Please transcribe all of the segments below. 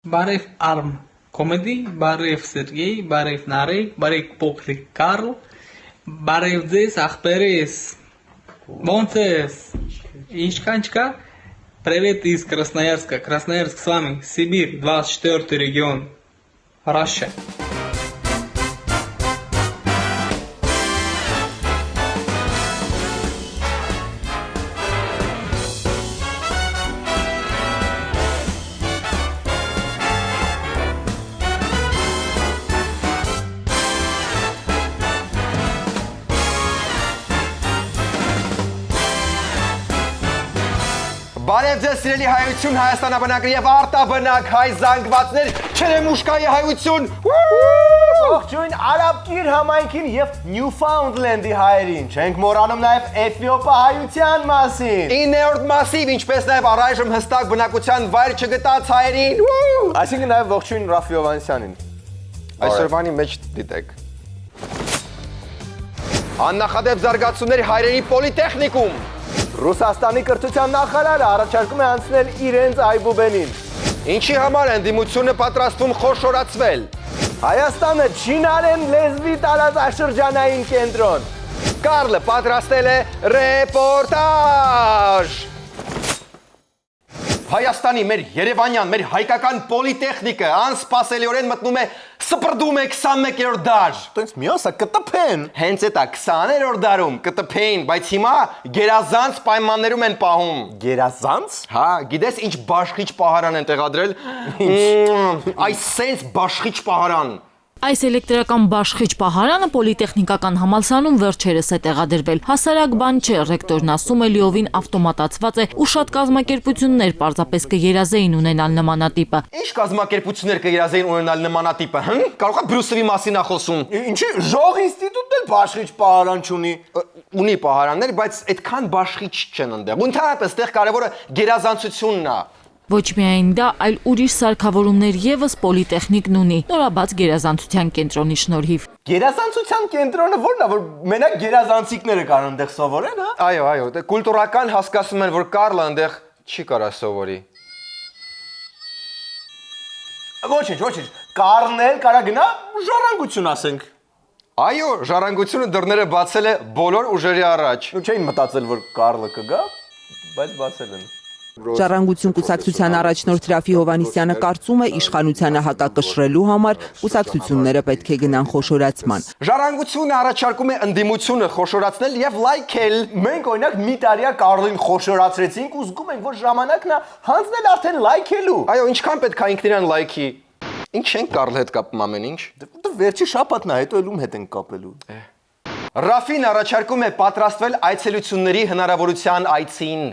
Բարև Արմ կոմեդի, բարև Սերգեյ, բարև Նարեկ, բարև փոքրիկ Կարլ, բարև ձեզ ախպերես, ոնց ես, ինչքան չկա, Привет из Красноярска, Красноярск с вами, Сибирь, 24-й регион, Russia. Բարև ձեզ սիրելի հայություն, հայաստանաբնակ եւ արտաբնակ հայ զանգվածներ, Չերեմուշկայի հայություն։ Ողջույն Արաբկիր համայնքին եւ Նյուֆաունդլենդի հայերին։ Չենք մոռանում նաեւ Էթիոպիա հայության մասին։ 9-րդ մասիվ, ինչպես նաեւ առայժմ հստակ բնակության վայր չգտած հայերին։ Այսինքն նաեւ ողջույն Ռաֆի Հովհաննիսյանին։ Այսօրվանի մեջ դիտեք։ Աննախադեպ զարգացումներ հայրենի պոլիտեխնիկում։ Ռուսաստանի կրթության նախարարը առաջարկում է անցնել իրենց այբուբենին։ Ինչի համար են դիմությունը պատրաստվում խոշորացվել։ Հայաստանը չինարեն լեզվի տարածաշրջանային կենտրոն։ Կարլը պատրաստել է ռեպորտաժ։ Հայաստանի մեր Երևանյան, մեր հայկական պոլիտեխնիկը անսպասելիորեն մտնում է սպրդում է 21-րդ դար։ Տենց միասա կտփեն։ Հենց էտա 20-րդ դարում կտփեին, բայց հիմա գերազանց պայմաններում են պահում։ Գերազանց։ Հա, գիտես ինչ բաշխիչ պահարան են տեղադրել։ Այս սենց բաշխիչ պահարան։ Այս էլեկտրական բաշխիչ պահարանը պոլիտեխնիկական համալսարանում վերջերս է տեղադրվել։ Հասարակ բան չէ, ռեկտորն ասում է լիովին ավտոմատացված է ու շատ կազմակերպություններ պարզապես կերազեին ունենալ նմանատիպը։ Ինչ կազմակերպություններ կերազեին ունենալ նմանատիպը, հմ? Կարող է Բրուսովի մասին ա խոսում։ Ինչի ժող ինստիտուտն էլ բաշխիչ պահարան չունի։ Ունի պահարաններ, բայց այդքան բաշխիչ չեն այնտեղ։ Ընդհանրապես այդտեղ կարևորը գերազանցությունն է։ Ոչ միայն դա, այլ ուրիշ սարքավորումներ եւս պոլիտեխնիկն ունի, նորաբաց գերազանցության կենտրոնի շնորհիվ։ Գերազանցության կենտրոնը ո՞րն է, որ մենակ գերազանցիկները կարող այնտեղ սովորեն, հա։ Այո, դե կուլտուրական հասկացում են, որ Կարլը այնտեղ չի կարա սովորի։ Ոչինչ, Կարլն էլ կարա գնա ժառանգություն ասենք։ Այո, ժառանգությունը դռները բացել է բոլոր ուժերի առաջ։ Ու չէին մտածել, որ Կարլը կգա, բայց բացել են։ Ժառանգություն կուսակցության առաջնորդ Ռաֆի Հովհաննիսյանը կարծում է իշխանությանը հակակշռելու համար կուսակցությունները պետք է գնան խոշորացման։ Ժառանգությունը առաջարկում է ընդդիմությունը խոշորացնել եւ լայքել։ Մենք օրինակ մի տարիա Կարլին խոշորացրեցինք ու զգում ենք, որ ժամանակն է հանձնել արդեն լայքելու։ Այո, ինչքան պետք է ինքնիրան լայքի։ Ինչ են Կարլի հետ կապում ամեն ինչ։ Դե վերջի շաբաթն է, հետո ելում հետ են կապելու։ Ռաֆին առաջարկում է պատրաստվել այցելությունների հնարավորության այցին։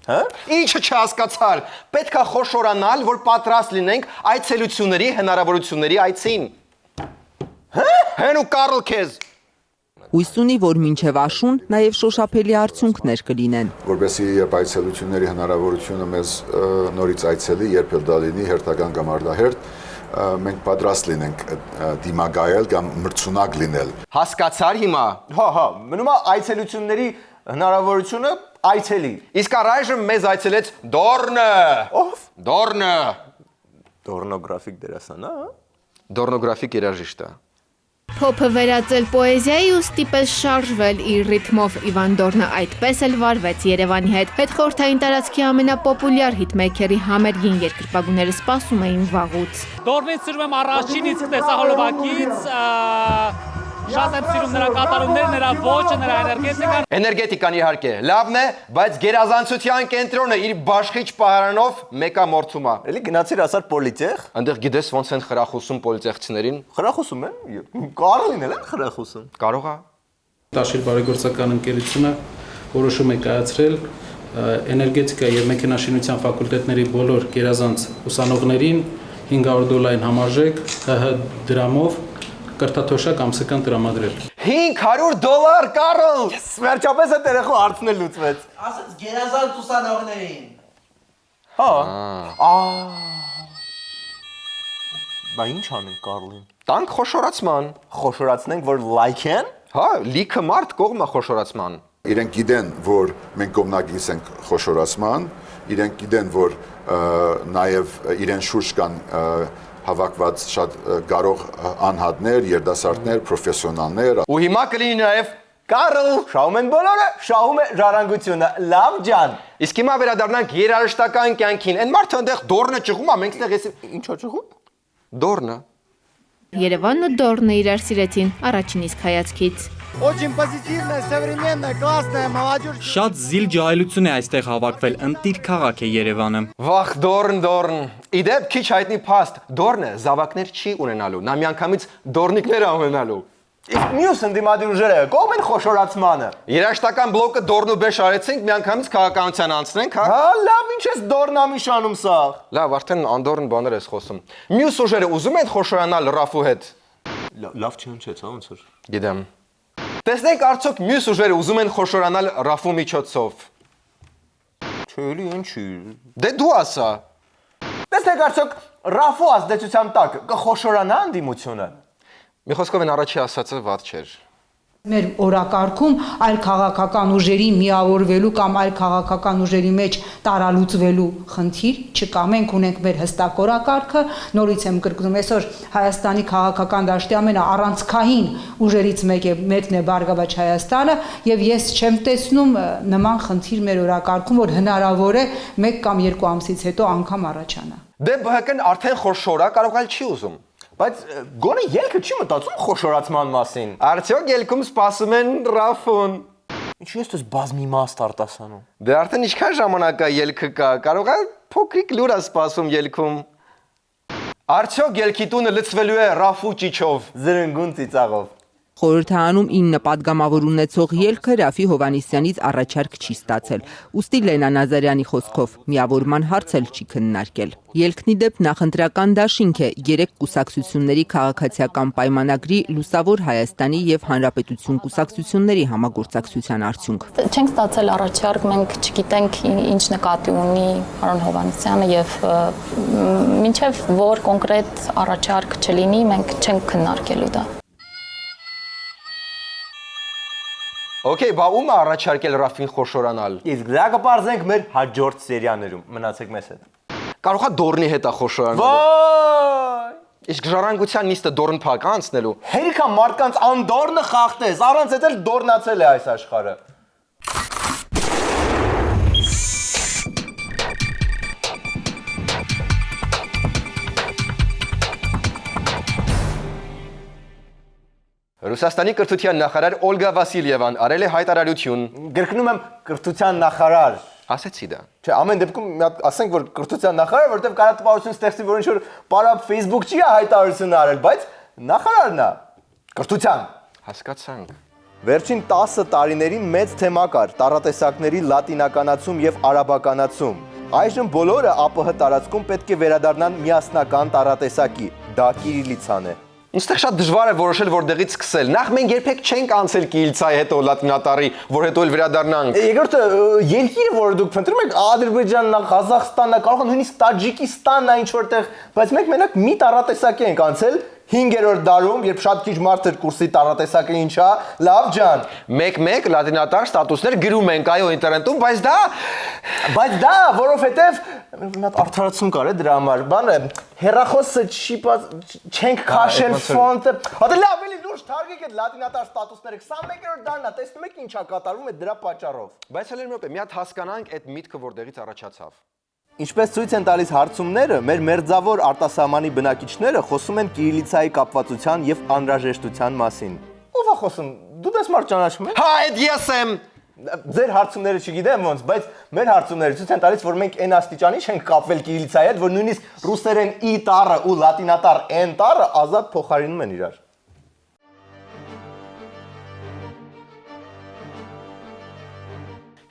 Հա? Ինչը չհասկացար, պետք է խոշորանալ, որ պատրաստ լինենք այցելությունների հնարավորությունների այցին։ Հա? Հեն ու Կարլ քեզ։ Հույս ունի, որ մինչև աշուն նաև շոշափելի արդյունքներ կլինեն։ Որպեսզի երբ այցելությունների հնարավորությունը մեզ նորից այցելի, երբ էլ դա լինի հերթական կամ արդահերթ, մենք պատրաստ լինենք դիմագայել կամ մրցունակ լինել։ Հասկացար հիմա։ Հա, մնում է այցելությունների հնարավորությունը այցելի։ Իսկ առայժմ մեզ այցելեց Դորնը։ Ով։ Դորնը։ Դորնոգրաֆիկ դերասան, հա։ Դորնոգրաֆիկ երաժիշտ է։ Փոփը վերածել պոեզիայի ու ստիպել շարժվել իր ռիթմով Իվան Դորնը այդպես էլ վարվեց Երևանի հետ։ Հետխորհրդային տարածքի ամենապոպուլյար հիթմեյքերի համերգին երկրպագուները սպասում էին վաղուց։ Դորնից սիրում եմ առաջինից տեսահոլովակից, շատ եմ սիրում նրա կատարումները, նրա ոճը, նրա էներգետիկան։ Էներգետիկան իհարկե լավն է, բայց գերազանցության կենտրոնը իր բաշխիչ պահարանով մեկա մորթում է։ Էլի գնացիր ասար պոլիտեխ։ Այնտեղ գիտես ոնց են խրախուսում պոլիտեխցիներին։ Խրախուսում են։ Կարլին էլ են խրախուսում։ Կարող է։ Տաշիր բարեգործական ընկերությունը որոշում է կայացրել էներգետիկա եւ մեքենաշինության ֆակուլտետների բոլոր գերազանց ուսանողներին $500 համարժեք ՀՀ դրամով կրթաթոշակ ամսական տրամադրել։ $500 Կարլ։ Վերջապես այդ երեխու հարցն էլ լուծվեց։ Ասած գերազանց ուսանողներին։ Հա։ Բա ինչ անենք Կարլին։ Տանք խոշորացման։ Խոշորացնենք, որ լայքեն։ Հա, լիքը մարդ կողմը խոշորացման։ Իրենք գիտեն, որ մենք կողմնակից ենք խոշորացման, իրենք գիտեն, որ նաև իրեն շուրջ կան հավաքված շատ կարող անհատներ, երիտասարդներ, պրոֆեսիոնալներ։ Ու հիմա կլինի նաև Կարլ, շահում են բոլորը, շահում է ժառանգությունը, լավ ջան։ Իսկ հիմա վերադառնանք երաժշտական կյանքին։ Այն մարդը այնտեղ դորնը ճղում է, մենք ստեղ ինչա ճղում։ Դորնը։ Երևանն ու Դորնը իրար սիրեցին առաջին իսկ հայացքից։ Очень позитивная, современная, классная, молодежь. Շատ զիլ ջահելություն է այստեղ հավաքվել, ընտիր քաղաք է Երևանը։ Վախ, դորն։ Իդեպ քիչ հայտնի փաստ, դորնը զավակներ չի ունենալու, նա միանգամից դորնիկներ է ունենալու։ Իսկ մյուս ընդդիմադիր ուժերը կողմ են խոշորացմանը։ Երաշտական բլոկը դորն ու բեշ արեցինք, միանգամից քաղաքականության անցնենք, հա։ Հա, լավ, ինչ ես դորնամիշանում սա։ Լավ, արդեն անդորն բաներ ես խոսում։ Մյուս ուժերը ուզում են խոշորանալ Ռաֆու հետ։ Լավ չհնչեց, հա, ոնց որ։ Գիտեմ։ Տեսնենք արդյոք մյուս ուժերը ուզում են խոշորանալ Ռաֆու միջոցով։ Չէ, ինչի։ Դե դու ասա։ Տեսնենք արդյոք Ռաֆու ազդեցության տակ կխոշորանա ընդդիմությունը։ Մի խոսքով են առաջի ասածը վատ չէր։ Մեր օրակարգում այլ քաղաքական ուժերի միավորվելու կամ այլ քաղաքական ուժերի մեջ տարալուծվելու խնդիր չկա։ Մենք ունենք մեր հստակ օրակարգը, նորից եմ կրկնում, այսօր Հայաստանի քաղաքական դաշտի ամենաառանցքային ուժերից մեկն է Բարգավաճ Հայաստանը, եւ ես չեմ տեսնում նման խնդիր մեր օրակարգում, որ հնարավոր է 1 կամ 2 ամսից հետո անգամ առաջանա։ Դե ԲՀԿ-ն արդեն խոշորա, կարող այլ չի ուզում։ Բայց գոնե ելքը չի մտածում խոշորացման մասին։ Արդյոք ելքում սպասում են Ռաֆուն։ Ինչու ես դες բազմիմաստ արտասանում։ Դե արդեն ինչքան ժամանակ է ելքը կա, կարող է փոքրիկ լուր է սպասում ելքում։ Արդյոք ելքի տունը լցվելու է Ռաֆու ճիչով, զրնգուն ծիծաղով։ Խորհրդարանում 9 պատգամավոր ունեցող ելքը Ռաֆի Հովհաննիսյանից առաջարկ չի ստացել։ Ուստի Լենա Նազարյանի խոսքով միավորման հարց էլ չի քննարկել։ Ելքն ի դեպ նախընտրական դաշինք է 3 կուսակցությունների քաղաքացիական պայմանագրի Լուսավոր Հայաստանի եւ Հանրապետություն կուսակցությունների համագործակցության արդյունք։ Չենք ստացել առաջարկ, մենք չգիտենք ինչ նկատի ունի պարոն Հովհաննիսյանը եւ մինչեւ որ կոնկրետ առաջարկ չլինի, մենք չենք քննարկելու դա։ Okay, բա ում է առաջարկել Ռաֆին խոշորանալ։ Իսկ դա կպարզենք մեր հաջորդ սերիաներում։ Մնացեք մեզ հետ։ Կարող է դորնի հետ է խոշորանալ։ Վայ! Իսկ ժառանգության նիստը դորն փակ անցնելու։ Հերիքա մարդկանց անդորնը խախտես, առանց այդ էլ դորնացել է այս աշխարհը։ Ռուսաստանի կրթության նախարար Օլգա Վասիլևան արել է հայտարարություն։ Գրկնում եմ կրթության նախարար։ Ասեցի դա։ Չէ, ամեն դեպքում ասենք որ կրթության նախարար, որովհետև կարա տպավորություն ստեղծի, որ ինչ որ պարապ Facebook չի հայտարարություն արել, բայց նախարարն է կրթության։ Հասկացանք։ Վերջին 10 տարիներին մեծ թեմա կար տառատեսակների լատինականացում եւ արաբականացում։ Այժմ բոլորը ԱՊՀ տարածքում պետք է վերադառնան միասնական տառատեսակի։ Դա կիրիլիցան է։ Ինստեղ շատ դժվար է որոշել որտեղից սկսել։ Նախ մենք երբեք չենք անցել կիրիլիցայի հետո լատինատարի, որ հետո էլ վերադառնանք։ Երկրորդը երկիրը, որը դուք փնտրում եք, Ադրբեջանն է, Ղազախստանն է, կարող է նույնիսկ Տաջիկստանն է ինչ որտեղ, բայց մենք մենակ մի տառատեսակ ենք անցել 5-րդ դարում, երբ շատ քիչ մարդ էր կուրսի տառատեսակը ինչա, լավ ջան։ 1-1 լատինատար ստատուսներ գրում ենք այո ինտերնետում, բայց դա, որովհետև մի հատ արդարացում կար է դրա համար, բանը հեռախոսը չենք քաշել ֆոնտը։ Հա դե լավ, էլի լուրջ թարգեք այդ լատինատար ստատուսները 21-րդ դարն է, տեսնում եք ինչա կատարվում է դրա պատճառով։ Բայց հələ մի րոպե, մի հատ հասկանանք այդ միտքը որտեղից առաջացավ։ Ինչպես ցույց են տալիս հարցումները, մեր մերձավոր արտասահմանի բնակիչները խոսում են կիրիլիցայի կապվածության եւ անհրաժեշտության մասին։ Ո՞վ է խոսում։ Դու դες մարդ ճանաչում ես։ Հա, այդ ես եմ։ Ձեր հարցումները չգիտեմ ոնց, բայց մեր հարցումները ցույց են տալիս, որ մենք այն աստիճանի չենք կապվել կիրիլիցայի հետ, որ նույնիսկ ռուսերեն ի տառը ու լատինատար n տառը ազատ փոխարինում են իրար։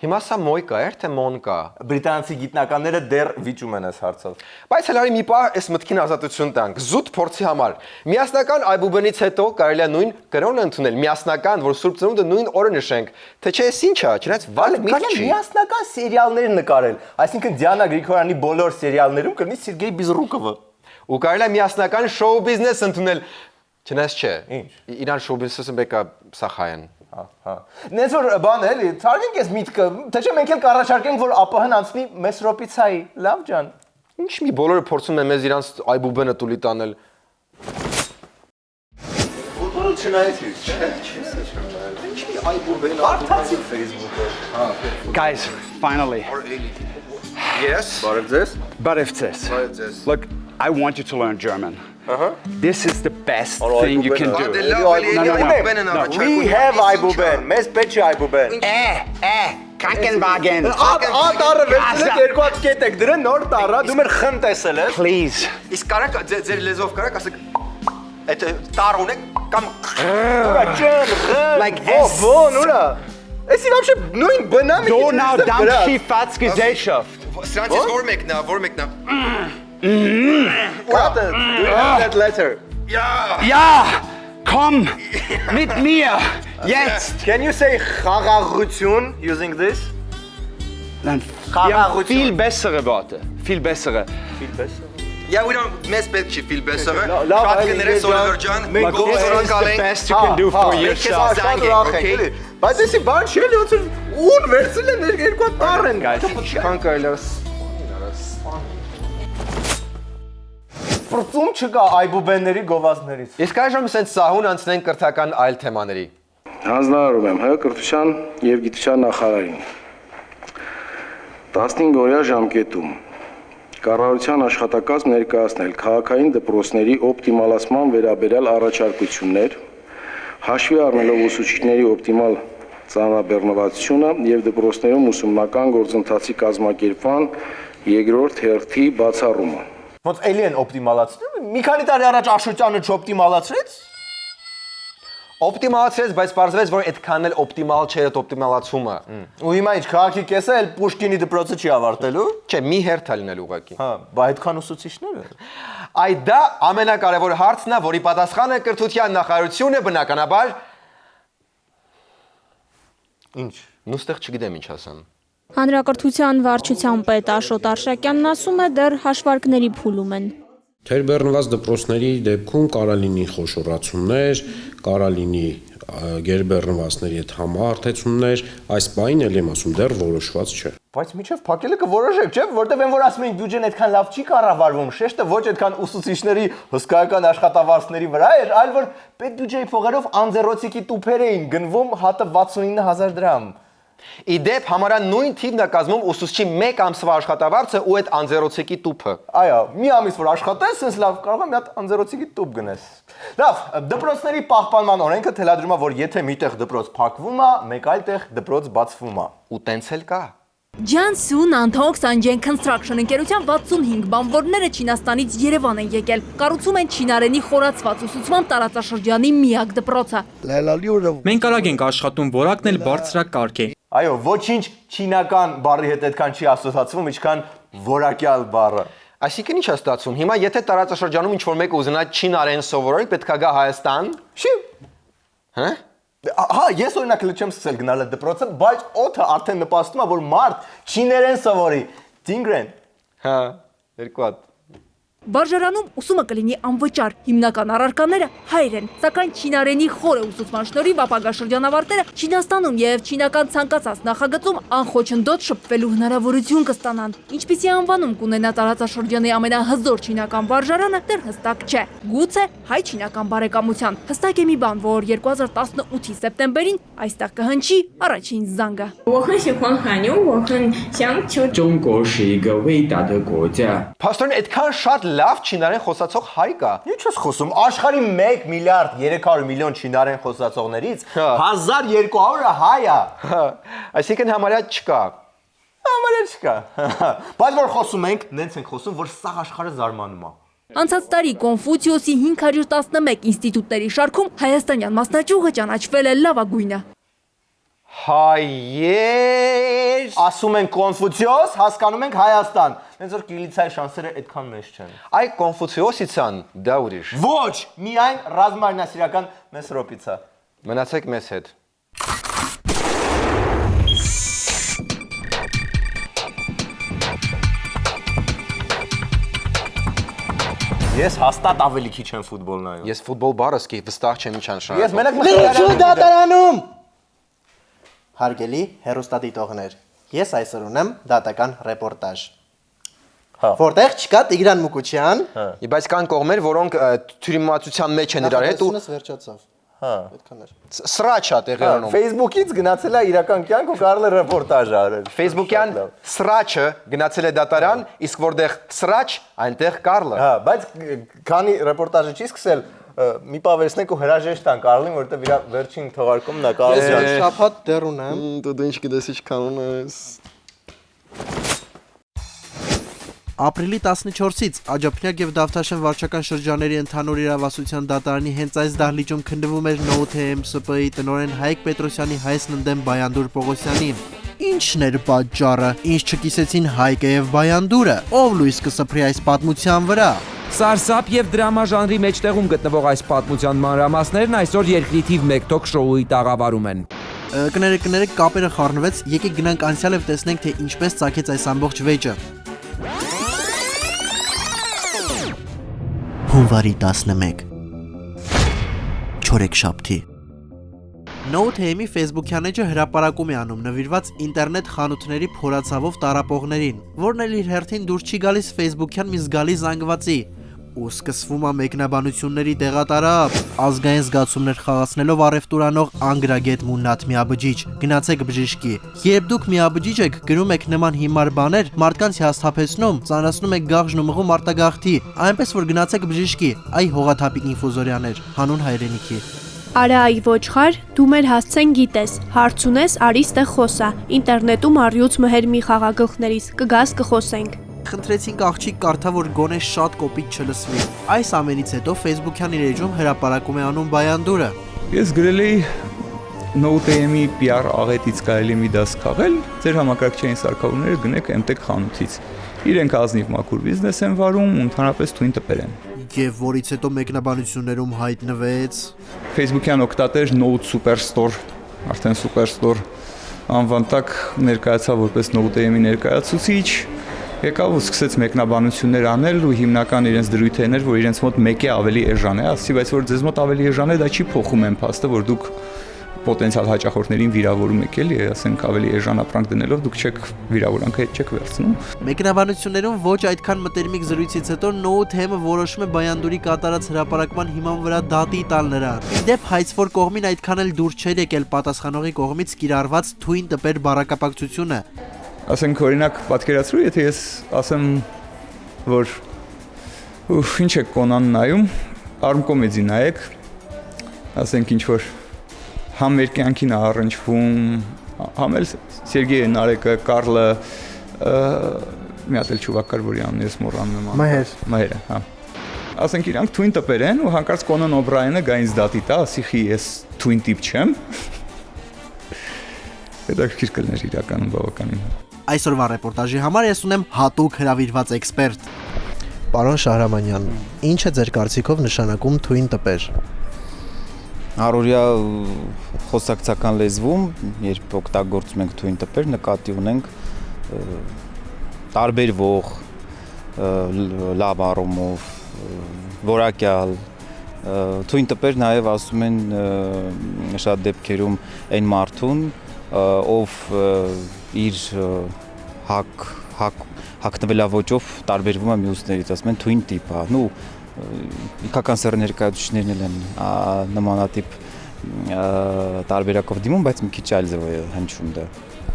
Հիմա սա մոյկա էր, թե մոնկա։ Բրիտանացի գիտնականները դեռ վիճում են այս հարցով։ Բայց հəլարի մի պահ այս մտքին ազատություն տանք։ Զուտ փորձի համար։ Միասնական այբուբենից հետո կարելի է նույն կրոնը ընդունել, միասնական, որ Սուրբ Ծնունդը նույն օրը նշենք։ Թե չէ, էս ի՞նչ է, չնայած վատ միտք չի։ Միասնական սերիալներ նկարել, այսինքն Դիանա Գրիգորյանի բոլոր սերիալներում կլինի Սերգեյ Բիզրուկովը։ Ու կարելի է միասնական շոու բիզնես ընդունել, չնայած չէ։ Ինչ։ Իրան շոու բիզնեսը բեկա սախայեն։ Հա։ Նենց որ բան էլի, ցարգենք էս միտքը, թե չէ մենք էլ կառաջարկենք, որ ԱՊՀ-ն անցնի Մեսրոպիցայի, լավ ջան։ Ինչ մի բոլորը փորձում են մեզ իրանց այբուբենը տուլի տանել։ Ֆուտբոլը չնայեցի, չէ՞։ Ինչ մի այբուբեն արդացի Facebook-ը։ Guys, finally. Yes. Barevtses. Look, I want you to learn German. This is the best thing you can do. No, we have այբուբեն, մեզ պետք է այբուբեն։ Krankenwagen. Ատառը վերցնեք երկու հատ կետ եք դրեն նոր տարա, դու մեր խն տեսել ես։ Please. Իսկ կարակ ձեր լեզվով կարակ ասեք այդ տար ունեք կամ Like ո՞ն ուրա։ Էսի вообще նույն բնամի։ Du now Dampfschifffahrtsgesellschaft. Սրանցից որ մեկնա։ What? Do you have that letter? Ja, komm mit mir jetzt. Can you say խաղաղություն using this? Nein, wir haben viel bessere Worte. Viel bessere. Yeah, we don't mess պետք չի feel better. Շատ կներես Սոլովերջան, մենք This is the best you can do for yourself. Okay. Բայց էսի բան չի էլի ոնց ուն վերցել են երկու հատ տար են։ Քան կարելի է Պրծում չկա այբուբենների գովազդներից։ Իսկ այժմ սենց սահուն անցնենք կրթական այլ թեմաների։ Հանձնարարում եմ ՀՀ կրթության եւ գիտության նախարարին 15-օրյա ժամկետում կառավարության աշխատակազմ ներկայացնել քաղաքային դպրոցների օպտիմալացման վերաբերյալ առաջարկություններ, հաշվի առնելով ուսուցիչների օպտիմալ ծանրաբեռնվածությունը եւ դպրոցներում ուսումնական գործընթացի կազմակերպման երկրորդ հերթի բացառումը։ Ոնց էլի են օպտիմալացնում։ Մի քանի տարի առաջ Աշոտյանը չօպտիմալացրեց։ Օպտիմալացրեց, բայց պարզվեց, որ այդքան էլ օպտիմալ չէր այդ օպտիմալացումը։ Ու հիմա ինչ քաղաքի կեսը էլ Պուշկինի դպրոցը չի ավարտելու։ Չէ, մի հերթ է լինել ուղղակի։ Հա, բա այդքան ուսուցիչները։ Այդ դա ամենակարևոր հարցն է, որի պատասխանը կրթության նախարարությունը բնականաբար Ինչ։ նուստեղ չգիտեմ ինչ ասեմ։ Հանրակրթության վարչության պետ Աշոտ Արշակյանն ասում է դեռ հաշվարկների փուլում են։ Թերբեռնված դպրոցների դեպքում կարա լինի խոշորացումներ, կարա լինի գերբեռնվածների հետ համահարթեցումներ, այս բանին էլ եմ ասում դեռ որոշված չէ։ Բայց միջև փակելը կորոշեք, չէ՞, որտեղ են որ ասում են բյուջեն այդքան լավ չի կառավարվում, շեշտը ոչ այդքան ուսուցիչների հսկայական աշխատավարձների վրա էր, այլ որ պետբյուջեի փողերով անձեռոցիկի տուփեր էին գնվում հատը 69000 դրամ։ Իդեպ համարա նույն թիվն է կազմում ուսուցչի 1 ամսվա աշխատավարձը ու այդ անձեռոցիկի տուփը։ Այո, մի ամիս որ աշխատես, sense լավ կարող եմ մի հատ անձեռոցիկի տուփ գնես։ Լավ, դպրոցների պահպանման օրենքը թելադրում է, որ եթե միտեղ դպրոց փակվում է, մեկ այլ տեղ դպրոց բացվում է։ Ու տենց էլ կա։ Ջանսուն Անթոք Սանջեն Construction ընկերության 65 բանվորները Չինաստանից Երևան են եկել։ Կառուցում են Չինարենի խորացված ուսուցման տարածաշրջանի միակ դպրոցը։ Մենք արագ ենք աշխատում, որակն էլ բարձրակարգ է։ Այո, ոչինչ չինական բառի հետ այդքան չի ասոցացվում, ինչքան որակյալ բառը։ Այսինքն ինչ է ստացվում։ Հիմա եթե տարածաշրջանում ինչ-որ մեկը ուզենա չինարեն սովորել, պետք է գա Հայաստան։ Չի։ Հա? Հա, ես օրինակ չեմ սկսել գնալ այդ դպրոցը, բայց օդը արդեն նպաստում է, որ մարդ չիներեն սովորի։ Տինգրեն։ Հա, երկու հատ։ Բարժարանում ուսումը կլինի անվճար, հիմնական առարկաները հայեր են, սակայն չինարենի խորը ուսուցման շնորհիվ ապագա շրջանավարտները Չինաստանում եւ չինական ցանկացած նախագծում անխոչնդոտ շփվելու հնարավորություն կստանան։ Ինչպիսի անվանում կունենա տարածաշրջանի ամենահզոր չինական բարժարանը, դեռ հստակ չէ։ Գուցե հայ-չինական բարեկամության։ Հստակ է մի բան, որ 2018-ի սեպտեմբերին այստեղ կհնչի առաջին զանգը։ Փաստորեն այդքան շատ լավ չինարեն խոսացող հայ կա։ Ինչ ես խոսում, աշխարհի 1 միլիարդ 300 միլիոն չինարեն խոսացողներից 1200-ը հայ է։ Այսինքն համարյա չկա։ Համարյա չկա։ Բայց որ խոսում ենք, նենց ենք խոսում, որ սաղ աշխարհը զարմանում է։ Անցած տարի Կոնֆուցիոսի 511 ինստիտուտների շարքում հայաստանյան մասնաճյուղը ճանաչվել է լավագույնը։ Հայեր ասում են Կոնֆուցիոս, հասկանում ենք Հայաստան։ Հենց որ Կիլիցայի շանսերը այդքան մեծ չեն։ Այ Կոնֆուցիոսիցան դա ուրիշ։ Ոչ, միայն ռազմաարնասիրական Մեսրոպիցա։ Մնացեք մեզ հետ։ Ես հաստատ ավելի քիչ եմ ֆուտբոլ նայում։ Ես ֆուտբոլ բառը սկի վստահ չեմ ինչ անշանակում։ Ես մենակ դատարանում։ Հարգելի հեռուստադիտողներ, ես այսօր ունեմ դատական ռեպորտաժ։ Որտեղ չկա Տիգրան Մուկուչյան, բայց կան կողմեր, որոնք թյուրիմացության մեջ են իրար հետ ու վերջացավ։ Սրաչ է տեղի ունենում։ Facebook-ից գնացել է իրական կյանք ու Կարլը ռեպորտաժ արել։ Facebook-յան սրաչը գնացել է դատարան, իսկ որտեղ սրաչ, այնտեղ Կարլը։ Հա, բայց քանի ռեպորտաժը չի սկսել, մի պա վերցնենք ու հրաժեշտ տանք Կարլին, որովհետև իր վերջին թողարկումն է Կարլը։ Շաբաթ դեռ ունեմ։ Դու ինչ գիտես, ինչքան ունես։ Ապրիլի 14-ից Աջափնյակ եւ Դավթաշեն վարչական շրջանների ընդհանուր իրավասության դատարանի հենց այս դահլիճում քննվում էր NOTM ՍՊ-ի տնօրեն Հայկ Պետրոսյանի հայցն ընդդեմ Բայանդուր Պողոսյանին։ Ինչն էր պատճառը, ինչ չկիսեցին Հայկը եւ Բայանդուրը, ով լույս կսփռի այս պատմության վրա։ Սարսափ եւ դրամա ժանրի մեջտեղում գտնվող այս պատմության մանրամասներն այսօր երկրի թիվ 1 թոք շոուի տաղավարում են։ Կներեք, կապերը խառնվեց, եկեք գնանք անցյալ եւ տեսնենք թե ինչպես ծագեց այս ամբողջ վեճը։ Հունվարի 11 Չորեքշաբթի NOTM-ի Facebook-յան էջը հրապարակում է անում նվիրված ինտերնետ խանութների փորացավով տառապողներին, որն էլ իր հերթին դուրս չի գալիս Facebook-յան մի զգալի զանգվածի ու սկսվում է մեկնաբանությունների տեղատարապ, ազգային զգացումներ խաղացնելով առևտուրանող անգրագետ Մուննաթ Միաբջիջ, գնացեք բժիշկի։ Երբ դուք միաբջիջ եք, գրում եք նման հիմար բաներ, մարդկանց հիասթափեցնում, ծանրացնում եք գաղժն ու մղում արտագաղթի, այնպես որ գնացեք բժիշկի, այ հողաթափիկ ինֆուզորյաներ, հանուն հայրենիքի։ Արա այ ոչխար, դու մեր հասցեն գիտես, հարց ունես, արի ստեղ խոսա, ինտերնետում առյուծ մհեր մի խաղագլխներից, կգաս կխոսենք։ Խնդրեցինք աղջիկ կարդա, որ գոնե շատ կոպիտ չլսվի։ Այս ամենից հետո Facebook-յան իր էջում հրապարակում է անում Բայանդուրը։ Ես գրել էի NOTM-ի PR աղետից կարելի մի դաս քաղել, ձեր համակարգչային սարքավորները գնեք MTech խանութից։ Իրենք ազնիվ մաքուր բիզնես են վարում ու ընդհանրապես թույն տպեր են։ Եվ որից հետո մեկնաբանություններում հայտնվեց Facebook-յան օգտատեր Note Superstore, արդեն Superstore անվան տակ ներկայացավ որպես NOTM-ի ներկայացուցիչ, եկավ ու սկսեց մեկնաբանություններ անել ու հիմնական իրենց դրույթն էր, որ իրենց մոտ մեկի ավելի էժան է, ասի, բայց որ ձեզ մոտ ավելի էժան է, դա չի փոխում այն փաստը, որ դուք պոտենցիալ հաճախորդներին վիրավորում եք էլի, ասենք ավելի էժան ապրանք դնելով դուք չեք վիրավորանքը հետ չեք վերցնում։ Մեկնաբանություններում ոչ այդքան մտերմիկ զրույցից հետո NOTM-ը որոշում է Բայանդուրի կատարած հրապարակման հիման վրա դատի տալ նրան։ Իդեպ հայցվոր կողմին այդքան էլ դուր չէր եկել պատասխանողի կողմից կիրառված թույն տպեր բառակապակցությունը։ Ասենք օրինակ պատկերացրու, եթե ես ասեմ, որ ինչ եք կոնան նայում, արմկոմեդի նայեք, ասենք ինչ որ համ մեր կյանքին առնչվում, համ էլ Սերգեյը, Նարեկը, Կարլը, մի հատ էլ չուվակ կար, որի անունը ես մոռանում եմ։ Մհերը, հա։ Ասենք իրանք թույն տպեր են ու հանկարծ Կոնան Օբրայենը գա ինձ դատի տա, ասի խի ես թույն տիպ չեմ։ Հետաքրքիր կլներ իրականում բավականին։ Այսօրվա ռեպորտաժի համար ես ունեմ հատուկ հրավիրված էքսպերտ։ Պարոն Շահրամանյան, ինչ է ձեր կարծիքով նշանակում թույն տպեր։ Առօրյա խոսակցական լեզվում, երբ օգտագործում ենք թույն տպեր, նկատի ունենք տարբերվող, լավ առումով, որակյալ, թույն տպեր նաև ասում են շատ դեպքերում այն մարդուն, ով իր հակնվելավոճով տարբերվում է մյուսներից, ասում են թույն տիպ է, նու իքական սեռ ներկայացուցիչներն էլ են նմանատիպ տարբերակով դիմում, բայց մի քիչ այլ ձև է հնչում դա։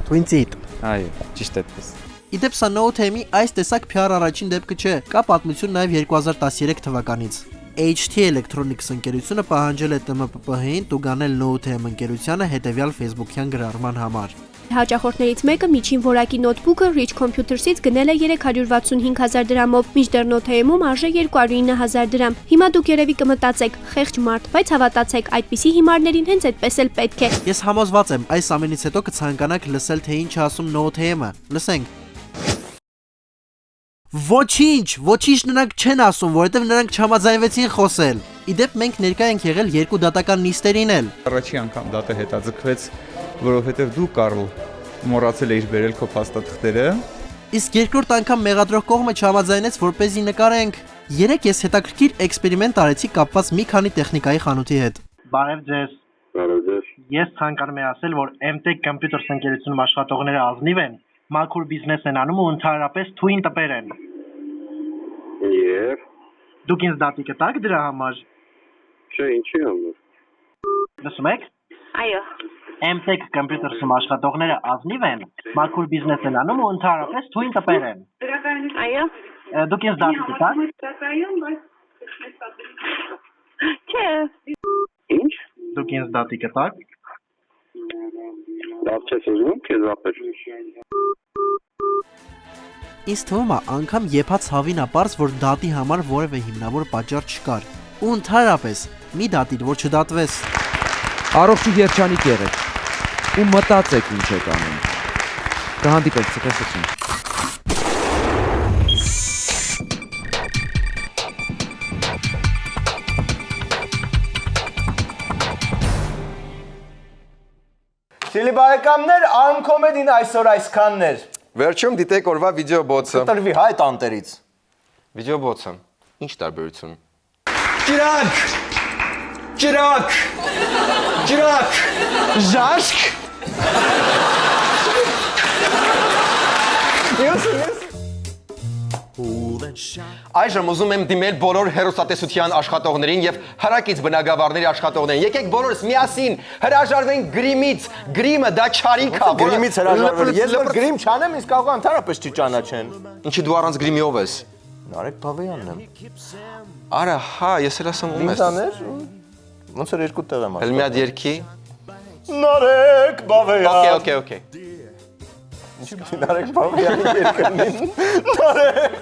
Թույն տիպ։ Այո, ճիշտ էդպես։ Իդեպ սա NOTM-ի այս տեսակ PR առաջին դեպքը չէ, կա պատմություն նաև 2013 թվականից։ HT Electronics ընկերությունը պահանջել է ՏՄՊՊՀ-ին տուգանել NOTM ընկերությանը հետևյալ Facebook-յան գրառման համար։ Հաճախորդներից մեկը միջին որակի նոթբուքը Rich Computers-ից գնել է 365,000 դրամով, մինչդեռ NOTM-ում արժե 209,000 դրամ։ Հիմա դուք երևի կմտածեք, խեղճ մարդ, բայց հավատացեք, այդպիսի հիմարներին հենց այդպես էլ պետք է։ Ես համոզված եմ, այս ամենից հետո կցանկանաք լսել, թե ինչ ասում NOTM-ը։ Լսենք։ Ոչինչ նրանք չեն ասում, որովհետև նրանք չհամաձայնվեցին խոսել։ Իդեպ մենք ներկա ենք եղել երկու դատական նիստերին էլ։ Առաջի անգամ դատը հետաձգվեց, որովհետև դու Կարլ մոռացել էիր բերել քո փաստաթղթերը։ Իսկ երկրորդ անգամ մեղադրող կողմը չհամաձայնեց, որպեսզի նկարենք։ Երեք ես հետաքրքիր էքսպերիմենտ արեցի կապված մի քանի տեխնիկայի խանութի հետ։ Բարև ձեզ։ Ես ցանկանում եմ ասել, որ MTech Computers ընկերությունում աշխատողները ազնիվ են, մաքուր բիզնես են անում ու ընդհանրապես թույն տպեր են։ Եվ Դուք ինձ դատի կտաք դրա համար։ չէ, ինչի համար։ Լսում եք։ Այո։ MTech Computers-ում աշխատողները ազնիվ են, մաքուր բիզնես են անում ու ընդհանրապես թույն տպեր են։ Այո։ Դուք ինձ դատի կտաք։ Չէ։ Ինչ։ Դուք ինձ դատի կտաք։ Լավ չես ուզում, քեզ ապեր։ Ինձ թվում է անգամ եփած հավին ապարզ, որ դատի համար որևէ հիմնավոր պատճառ չկար։ Ու ընդհանրապես մի դատիր, որ չդատվես։ Առողջ ու երջանիկ եղեք ու մտածեք ինչ եք անում։ Կհանդիպենք ցտեսություն։ Սիրելի բարեկամներ, Arm Comedy-ն այսօր այսքանն էր։ Վերջում դիտեք օրվա վիդեո բոցը։ Կտրվի հայ տանտերից։ Վիդեո բոցը։ Ինչ տարբերություն։ Ջրակ։ Ջրակ։ Ջրակ։ Ժաշկ։ Այժմ ուզում եմ դիմել բոլոր հեռուստատեսության աշխատողներին եւ հարակից բնակավարների աշխատողներին։ Եկեք բոլորս միասին հրաժարվենք գրիմից։ Գրիմը դա չարիք է։ Գրիմից հրաժարվել։ Ես որ գրիմ չանեմ, ինձ կարող ընդհանրապես չճանաչեն։ Ինչի դու առանց գրիմի ով ես։ Նարեկ Բավեյանն եմ։ Արա, հա, ես էլ ասում ում ես։ Ինձաներ։ Ոնց որ երկու տեղ եմ ասում։ Էլ մի հատ երկի։ Նարեկ Բավեյան։ Okay. Ինչի՞ Նարեկ Բավեյանի երկրն։ Նարեկ